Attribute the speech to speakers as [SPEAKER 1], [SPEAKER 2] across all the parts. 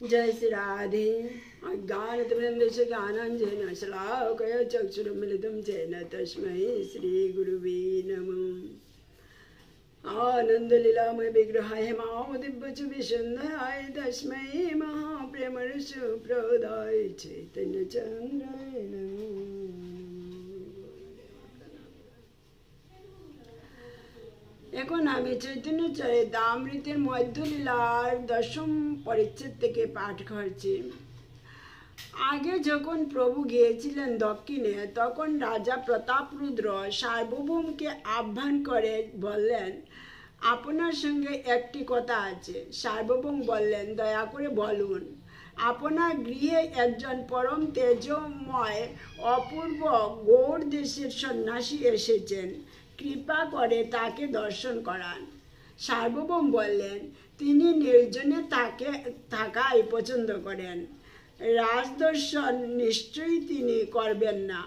[SPEAKER 1] जय श्री राधे। अज्ञानतिमिरन्धस्य ज्ञानाञ्जनेन शलाकया चक्षुरुन्मीलितं येन तस्मै श्रीगुरुवे नमः। आनन्दलीलामय विग्रहाय मामोदिव्यचुविसुन्दराय तस्मै महाप्रेमरसप्रदाय चैतन्यचन्द्राय नमः। এখন আমি চৈতন্য চরিতামৃতের মধ্যলীলার দশম পরিচ্ছেদ থেকে পাঠ করছি। আগে যখন প্রভু গিয়েছিলেন দক্ষিণে, তখন রাজা প্রতাপরুদ্র সার্বভৌমকে আহ্বান করে বললেন, আপনার সঙ্গে একটি কথা আছে। সার্বভৌম বললেন, দয়া করে বলুন। আপনার গৃহে একজন পরম তেজময় অপূর্ব গৌড় দেশের সন্ন্যাসী এসেছেন, কৃপা করে তাকে দর্শন করান। সার্বভৌম বললেন, তিনি নির্জনে থাকাই পছন্দ করেন, রাজদর্শন নিশ্চয়ই তিনি করবেন না।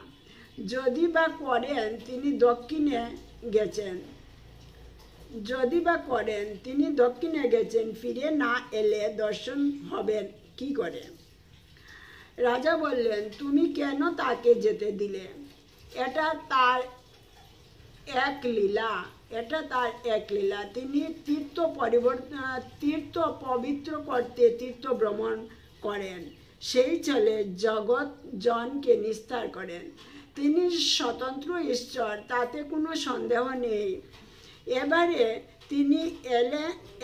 [SPEAKER 1] যদি বা করেন তিনি দক্ষিণে গেছেন, ফিরে না এলে দর্শন হবেন কি করে? রাজা বললেন, তুমি কেন তাকে যেতে দিলে? এটা তার এক লীলা। তিনি তীর্থ পবিত্র করতে তীর্থ ভ্রমণ করেন, সেই চলে জগৎ জনকে নিস্তার করেন। তিনি স্বতন্ত্র ঈশ্বর, তাতে কোনো সন্দেহ নেই।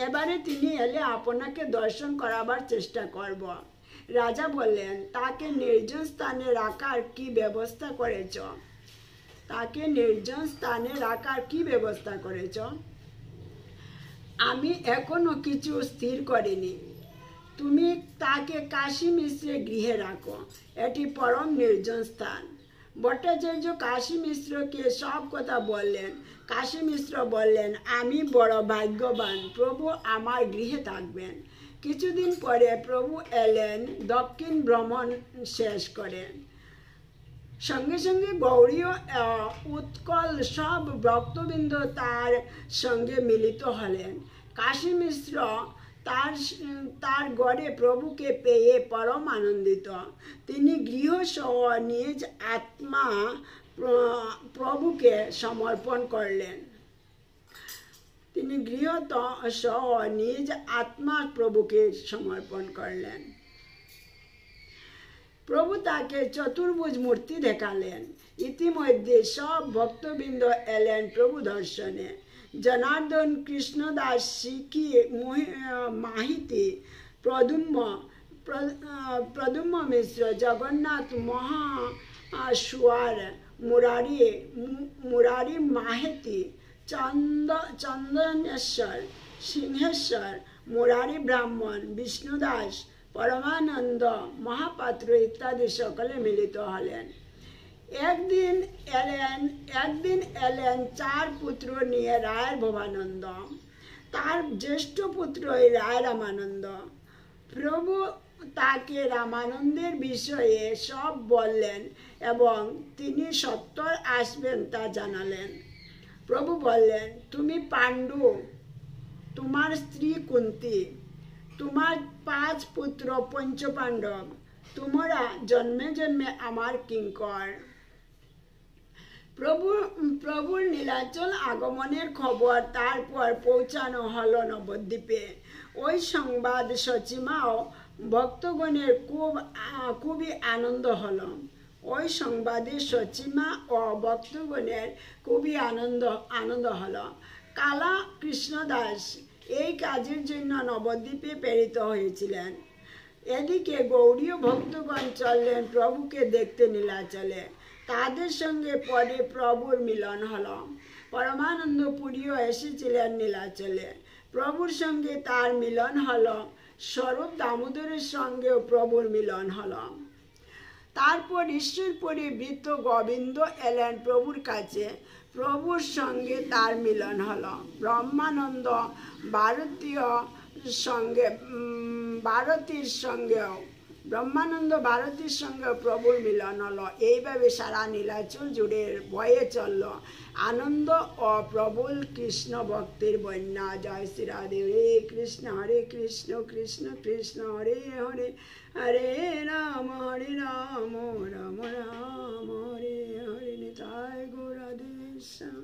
[SPEAKER 1] এবারে তিনি এলে আপনাকে দর্শন করাবার চেষ্টা করব। রাজা বললেন, তাকে নির্জন স্থানে রাখার কি ব্যবস্থা করেছ? আমি এখনো কিছু স্থির করিনি। তুমি তাকে কাশী মিশ্রের গৃহে রাখো, এটি পরম নির্জন স্থান। ভট্টাচার্য কাশী মিশ্রকে সব কথা বললেন। কাশী মিশ্র বললেন, আমি বড় ভাগ্যবান, প্রভু আমার গৃহে থাকবেন। কিছুদিন পরে প্রভু এলেন, দক্ষিণ ভ্রমণ শেষ করেন। সঙ্গে সঙ্গে গৌড়ীয় উৎকল সব ভক্তবৃন্দ তার সঙ্গে মিলিত হলেন। কাশী মিশ্র তার গড়ে প্রভুকে পেয়ে পরম আনন্দিত। তিনি গৃহসহ নিজ আত্মা প্রভুকে সমর্পণ করলেন। প্রভু তাকে চতুর্ভুজ মূর্তি দেখালেন। ইতিমধ্যে সব ভক্তবৃন্দ এলেন প্রভু দর্শনে। জনার্দন, কৃষ্ণদাস, শিখি, মাহিতি, প্রদ্যুম্ন মিশ্র, জগন্নাথ মহাসুয়ার, মুরারি মাহেতি, চন্দনেশ্বর, সিংহেশ্বর, মুরারি ব্রাহ্মণ, বিষ্ণুদাস, পরমানন্দ মহাপাত্র ইত্যাদি সকলে মিলিত হলেন। একদিন এলেন 4 পুত্র নিয়ে রায় ভবানন্দ। তার জ্যেষ্ঠ পুত্রই রায় রামানন্দ। প্রভু তাকে রামানন্দের বিষয়ে সব বললেন এবং তিনি সত্বর আসবেন তা জানালেন। প্রভু বললেন, তুমি পাণ্ডু, তোমার স্ত্রী কুন্তী, তোমার 5 পুত্র পঞ্চপাণ্ডব, তোমরা জন্মে জন্মে আমার কিঙ্কর। প্রভুর নীলাচল আগমনের খবর তারপর পৌঁছানো হল নবদ্বীপে। ওই সংবাদ সচিমাও ভক্তগণের খুবই আনন্দ হলো। কালা কৃষ্ণদাস এই কাজের জন্য নবদ্বীপে প্রেরিত হয়েছিলেন। এদিকে গৌড়ীয় ভক্তগণ চললেন প্রভুকে দেখতে নীলাচলে। তাদের সঙ্গে পরে প্রভুর মিলন হলো। পরমানন্দ পুরীও এসেছিলেন নীলাচলে। প্রভুর সঙ্গে তার মিলন হলো। স্বরূপ দামোদরের সঙ্গেও প্রভুর মিলন হলো। তারপর ঈশ্বরপুরী বৃত্ত গোবিন্দ এলেন প্রভুর কাছে। প্রভুর সঙ্গে তার মিলন হলো। ব্রহ্মানন্দ ভারতীর সঙ্গেও ব্রহ্মানন্দ ভারতীর সঙ্গে প্রভুর মিলন হলো। এইভাবে সারা নীলাচল জুড়ে বয়ে চলল আনন্দ ও প্রবল কৃষ্ণ ভক্তির বন্যা। জয় শ্রী রাধে। হরে কৃষ্ণ কৃষ্ণ কৃষ্ণ হরে হরে, হরে রাম রাম রাম হরে হরে। নিতাই গৌর রাধে শ্যাম।